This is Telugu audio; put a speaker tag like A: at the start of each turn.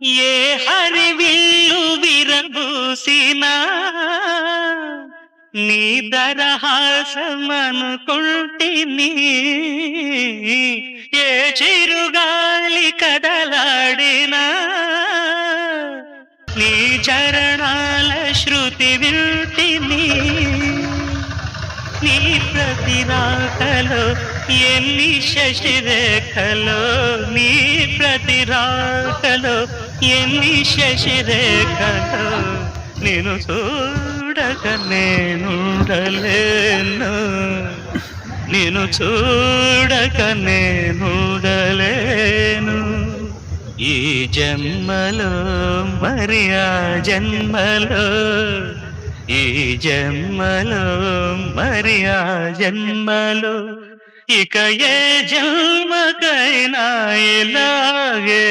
A: ఏ హరివిల్లు విరబూసినా నీ దరహాసమనుకుంటిని. ఏ చిరుగాలి కదలాడినా నీ చరణాల శృతి వింటిని. నీ ప్రతి రాకలో ఎన్ని శశిరేఖలో, నీ ప్రతి రాకలో ఎన్ని శశిరేఖలో, నేను చూడక నేనుండలేను, నేను చూడక నేనుండలేను. ఈ జన్మలో మరి ఆ జన్మలో, ఈ జన్మలో మరి ఆ జన్మలో, ఇక ఏ జన్మకైనా ఇలాగే